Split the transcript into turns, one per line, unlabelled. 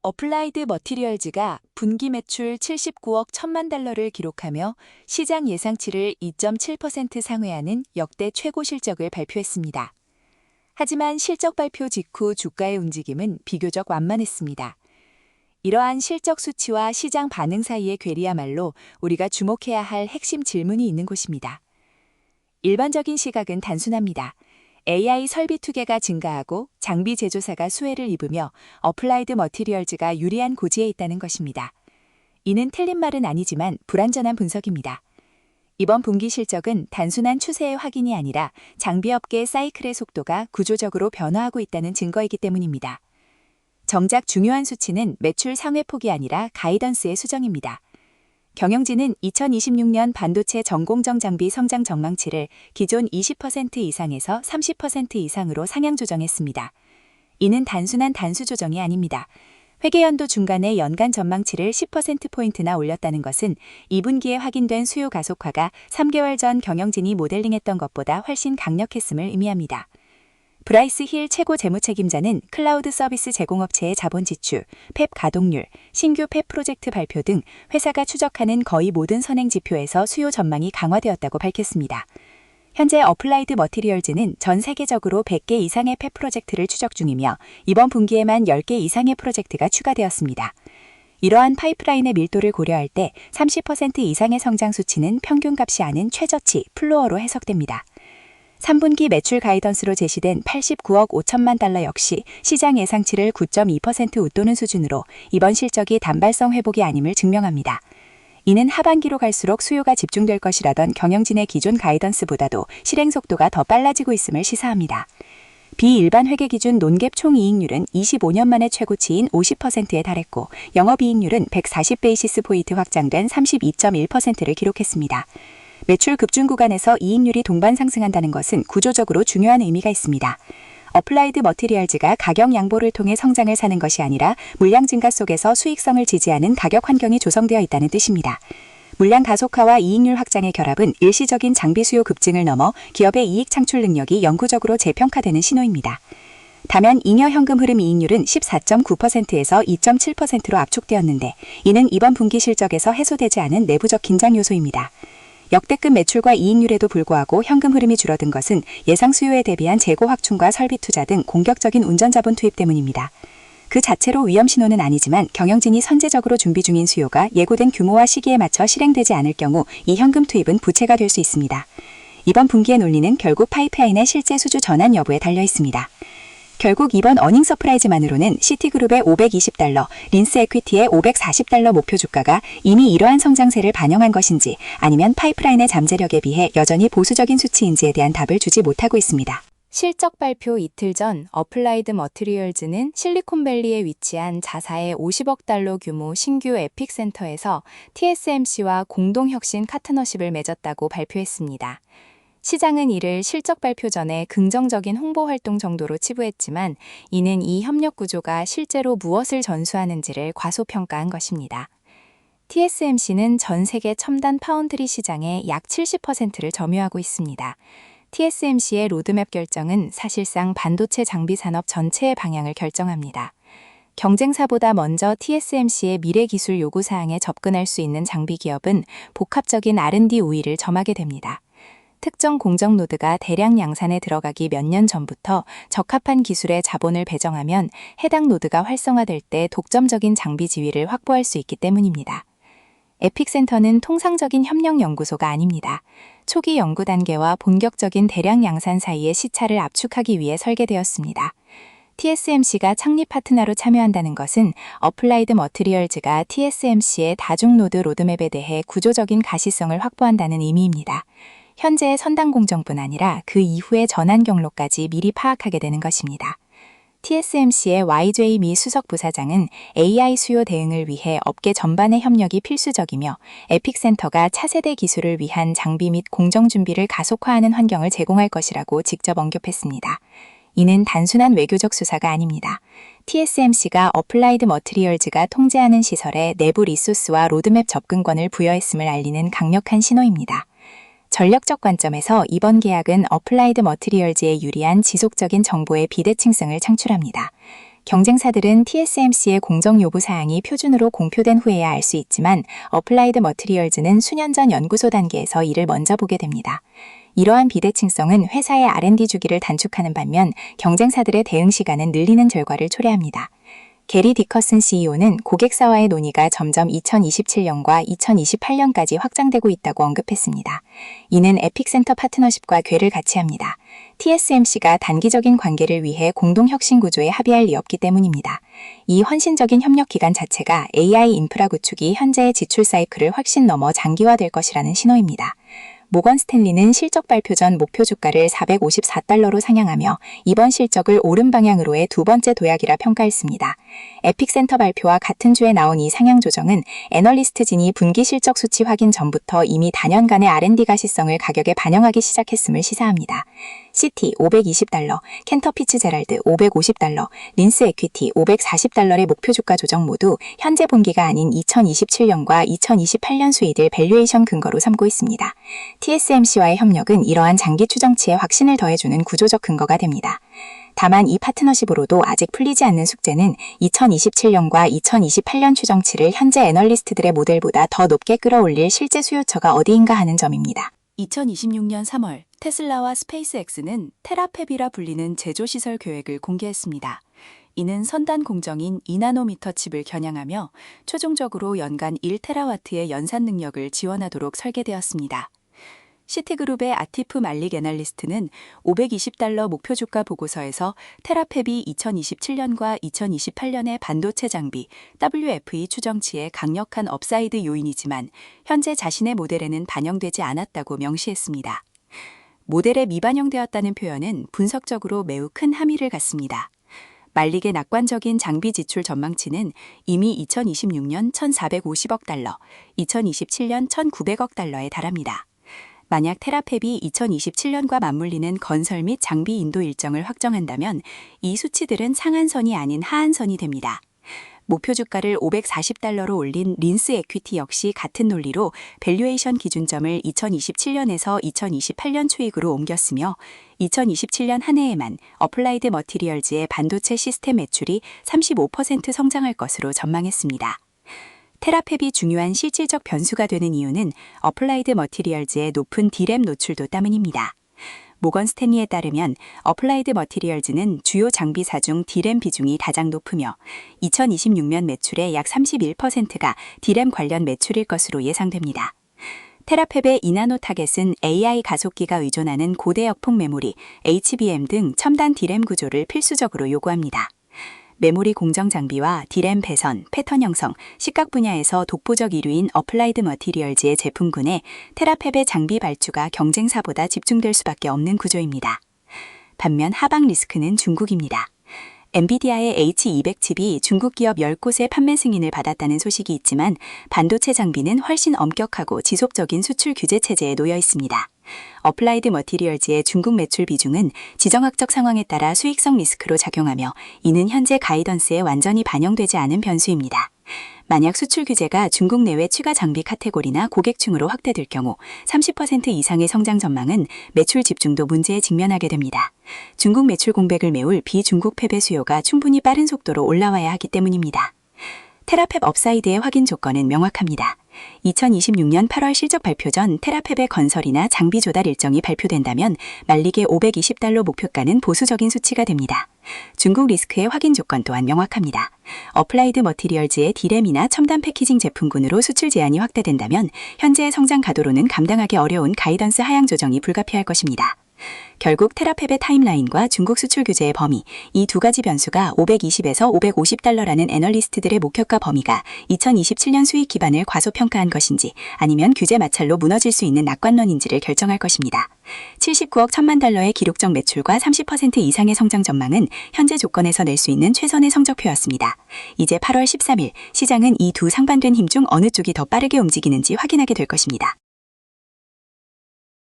어플라이드 머티리얼즈가 분기 매출 79억 1천만 달러를 기록하며 시장 예상치를 2.7% 상회하는 역대 최고 실적을 발표했습니다. 하지만 실적 발표 직후 주가의 움직임은 비교적 완만했습니다. 이러한 실적 수치와 시장 반응 사이의 괴리야말로 우리가 주목해야 할 핵심 질문이 있는 곳입니다. 일반적인 시각은 단순합니다. AI 설비 투개가 증가하고 장비 제조사가 수혜를 입으며 어플라이드 머티리얼즈가 유리한 고지에 있다는 것입니다. 이는 틀린 말은 아니지만 불완전한 분석입니다. 이번 분기 실적은 단순한 추세의 확인이 아니라 장비업계 사이클의 속도가 구조적으로 변화하고 있다는 증거이기 때문입니다. 정작 중요한 수치는 매출 상회폭이 아니라 가이던스의 수정입니다. 경영진은 2026년 반도체 전공정 장비 성장 전망치를 기존 20% 이상에서 30% 이상으로 상향 조정했습니다. 이는 단순한 단수 조정이 아닙니다. 회계연도 중간에 연간 전망치를 10%포인트나 올렸다는 것은 2분기에 확인된 수요 가속화가 3개월 전 경영진이 모델링했던 것보다 훨씬 강력했음을 의미합니다. 브라이스 힐 최고 재무책임자는 클라우드 서비스 제공업체의 자본 지출, 팹 가동률, 신규 팹 프로젝트 발표 등 회사가 추적하는 거의 모든 선행 지표에서 수요 전망이 강화되었다고 밝혔습니다. 현재 어플라이드 머티리얼즈는 전 세계적으로 100개 이상의 팹 프로젝트를 추적 중이며 이번 분기에만 10개 이상의 프로젝트가 추가되었습니다. 이러한 파이프라인의 밀도를 고려할 때 30% 이상의 성장 수치는 평균값이 아닌 최저치, 플로어로 해석됩니다. 3분기 매출 가이던스로 제시된 89억 5천만 달러 역시 시장 예상치를 9.2% 웃도는 수준으로 이번 실적이 단발성 회복이 아님을 증명합니다. 이는 하반기로 갈수록 수요가 집중될 것이라던 경영진의 기존 가이던스보다도 실행 속도가 더 빨라지고 있음을 시사합니다. 비일반 회계 기준 논갭 총이익률은 25년 만에 최고치인 50%에 달했고 영업이익률은 140베이시스 포인트 확장된 32.1%를 기록했습니다. 매출 급증 구간에서 이익률이 동반 상승한다는 것은 구조적으로 중요한 의미가 있습니다. 어플라이드 머티리얼즈가 가격 양보를 통해 성장을 사는 것이 아니라 물량 증가 속에서 수익성을 지지하는 가격 환경이 조성되어 있다는 뜻입니다. 물량 가속화와 이익률 확장의 결합은 일시적인 장비 수요 급증을 넘어 기업의 이익 창출 능력이 영구적으로 재평가되는 신호입니다. 다만 잉여 현금 흐름 이익률은 14.9%에서 2.7%로 압축되었는데 이는 이번 분기 실적에서 해소되지 않은 내부적 긴장 요소입니다. 역대급 매출과 이익률에도 불구하고 현금 흐름이 줄어든 것은 예상 수요에 대비한 재고 확충과 설비 투자 등 공격적인 운전 자본 투입 때문입니다. 그 자체로 위험 신호는 아니지만 경영진이 선제적으로 준비 중인 수요가 예고된 규모와 시기에 맞춰 실행되지 않을 경우 이 현금 투입은 부채가 될 수 있습니다. 이번 분기의 논리는 결국 파이프라인의 실제 수주 전환 여부에 달려 있습니다. 결국 이번 어닝 서프라이즈만으로는 시티그룹의 520달러, 린스 에퀴티의 540달러 목표 주가가 이미 이러한 성장세를 반영한 것인지 아니면 파이프라인의 잠재력에 비해 여전히 보수적인 수치인지에 대한 답을 주지 못하고 있습니다.
실적 발표 이틀 전 어플라이드 머티리얼즈는 실리콘밸리에 위치한 자사의 50억 달러 규모 신규 에픽센터에서 TSMC와 공동혁신 파트너십을 맺었다고 발표했습니다. 시장은 이를 실적 발표 전에 긍정적인 홍보 활동 정도로 치부했지만 이는 이 협력 구조가 실제로 무엇을 전수하는지를 과소평가한 것입니다. TSMC는 전 세계 첨단 파운드리 시장의 약 70%를 점유하고 있습니다. TSMC의 로드맵 결정은 사실상 반도체 장비 산업 전체의 방향을 결정합니다. 경쟁사보다 먼저 TSMC의 미래 기술 요구사항에 접근할 수 있는 장비 기업은 복합적인 R&D 우위를 점하게 됩니다. 특정 공정 노드가 대량 양산에 들어가기 몇 년 전부터 적합한 기술의 자본을 배정하면 해당 노드가 활성화될 때 독점적인 장비 지위를 확보할 수 있기 때문입니다. 에픽센터는 통상적인 협력 연구소가 아닙니다. 초기 연구 단계와 본격적인 대량 양산 사이의 시차를 압축하기 위해 설계되었습니다. TSMC가 창립 파트너로 참여한다는 것은 어플라이드 머티리얼즈가 TSMC의 다중 노드 로드맵에 대해 구조적인 가시성을 확보한다는 의미입니다. 현재의 선단 공정뿐 아니라 그 이후의 전환 경로까지 미리 파악하게 되는 것입니다. TSMC의 YJ 미 수석 부사장은 AI 수요 대응을 위해 업계 전반의 협력이 필수적이며 에픽센터가 차세대 기술을 위한 장비 및 공정 준비를 가속화하는 환경을 제공할 것이라고 직접 언급했습니다. 이는 단순한 외교적 수사가 아닙니다. TSMC가 어플라이드 머티리얼즈가 통제하는 시설에 내부 리소스와 로드맵 접근권을 부여했음을 알리는 강력한 신호입니다. 전략적 관점에서 이번 계약은 어플라이드 머티리얼즈에 유리한 지속적인 정보의 비대칭성을 창출합니다. 경쟁사들은 TSMC의 공정 요구 사항이 표준으로 공표된 후에야 알 수 있지만 어플라이드 머티리얼즈는 수년 전 연구소 단계에서 이를 먼저 보게 됩니다. 이러한 비대칭성은 회사의 R&D 주기를 단축하는 반면 경쟁사들의 대응 시간은 늘리는 결과를 초래합니다. 게리 디커슨 CEO는 고객사와의 논의가 점점 2027년과 2028년까지 확장되고 있다고 언급했습니다. 이는 에픽센터 파트너십과 궤를 같이 합니다. TSMC가 단기적인 관계를 위해 공동 혁신 구조에 합의할 리 없기 때문입니다. 이 헌신적인 협력 기간 자체가 AI 인프라 구축이 현재의 지출 사이클을 훨씬 넘어 장기화될 것이라는 신호입니다. 모건 스탠리는 실적 발표 전 목표 주가를 $454로 상향하며 이번 실적을 옳은 방향으로의 두 번째 도약이라 평가했습니다. 에픽센터 발표와 같은 주에 나온 이 상향 조정은 애널리스트진이 분기 실적 수치 확인 전부터 이미 단연간의 R&D 가시성을 가격에 반영하기 시작했음을 시사합니다. CT $520, 캔터 피츠제랄드 $550, 린스 에퀴티 $540의 목표 주가 조정 모두 현재 분기가 아닌 2027년과 2028년 수익을 밸류에이션 근거로 삼고 있습니다. TSMC와의 협력은 이러한 장기 추정치에 확신을 더해주는 구조적 근거가 됩니다. 다만 이 파트너십으로도 아직 풀리지 않는 숙제는 2027년과 2028년 추정치를 현재 애널리스트들의 모델보다 더 높게 끌어올릴 실제 수요처가 어디인가 하는 점입니다.
2026년 3월 테슬라와 스페이스X는 테라팹이라 불리는 제조시설 계획을 공개했습니다. 이는 선단 공정인 2나노미터 칩을 겨냥하며 최종적으로 연간 1테라와트의 연산 능력을 지원하도록 설계되었습니다. 시티그룹의 아티프 말릭 애널리스트는 $520 목표 주가 보고서에서 테라팹이 2027년과 2028년의 반도체 장비 WFE 추정치의 강력한 업사이드 요인이지만 현재 자신의 모델에는 반영되지 않았다고 명시했습니다. 모델에 미반영되었다는 표현은 분석적으로 매우 큰 함의를 갖습니다. 말릭의 낙관적인 장비 지출 전망치는 이미 2026년 $1,450억, 2027년 $1,900억 달합니다. 만약 테라팹이 2027년과 맞물리는 건설 및 장비 인도 일정을 확정한다면 이 수치들은 상한선이 아닌 하한선이 됩니다. 목표 주가를 $540로 올린 린스 에퀴티 역시 같은 논리로 밸류에이션 기준점을 2027년에서 2028년 추익으로 옮겼으며 2027년 한 해에만 어플라이드 머티리얼즈의 반도체 시스템 매출이 35% 성장할 것으로 전망했습니다. 테라팹이 중요한 실질적 변수가 되는 이유는 어플라이드 머티리얼즈의 높은 D램 노출도 때문입니다. 모건 스탠리에 따르면 어플라이드 머티리얼즈는 주요 장비사 중 D램 비중이 가장 높으며 2026년 매출의 약 31%가 D램 관련 매출일 것으로 예상됩니다. 테라팹의 2나노 타겟은 AI 가속기가 의존하는 고대 역폭 메모리, HBM 등 첨단 D램 구조를 필수적으로 요구합니다. 메모리 공정 장비와 D램 배선, 패턴 형성, 시각 분야에서 독보적 1위인 어플라이드 머티리얼즈의 제품군에 테라팹의 장비 발주가 경쟁사보다 집중될 수밖에 없는 구조입니다. 반면 하방 리스크는 중국입니다. 엔비디아의 H200 칩이 중국 기업 10곳의 판매 승인을 받았다는 소식이 있지만 반도체 장비는 훨씬 엄격하고 지속적인 수출 규제 체제에 놓여 있습니다. 어플라이드 머티리얼즈의 중국 매출 비중은 지정학적 상황에 따라 수익성 리스크로 작용하며 이는 현재 가이던스에 완전히 반영되지 않은 변수입니다. 만약 수출 규제가 중국 내외 추가 장비 카테고리나 고객층으로 확대될 경우 30% 이상의 성장 전망은 매출 집중도 문제에 직면하게 됩니다. 중국 매출 공백을 메울 비중국 패배 수요가 충분히 빠른 속도로 올라와야 하기 때문입니다. 테라팹 업사이드의 확인 조건은 명확합니다. 2026년 8월 실적 발표 전 테라팹의 건설이나 장비 조달 일정이 발표된다면 말릭의 $520 목표가는 보수적인 수치가 됩니다. 중국 리스크의 확인 조건 또한 명확합니다. 어플라이드 머티리얼즈의 D램이나 첨단 패키징 제품군으로 수출 제한이 확대된다면 현재의 성장 가도로는 감당하기 어려운 가이던스 하향 조정이 불가피할 것입니다. 결국 테라팹의 타임라인과 중국 수출 규제의 범위, 이 두 가지 변수가 $520에서 $550라는 애널리스트들의 목표가 범위가 2027년 수익 기반을 과소평가한 것인지 아니면 규제 마찰로 무너질 수 있는 낙관론인지를 결정할 것입니다. 79억 1천만 달러의 기록적 매출과 30% 이상의 성장 전망은 현재 조건에서 낼 수 있는 최선의 성적표였습니다. 이제 8월 13일 시장은 이 두 상반된 힘 중 어느 쪽이 더 빠르게 움직이는지 확인하게 될 것입니다.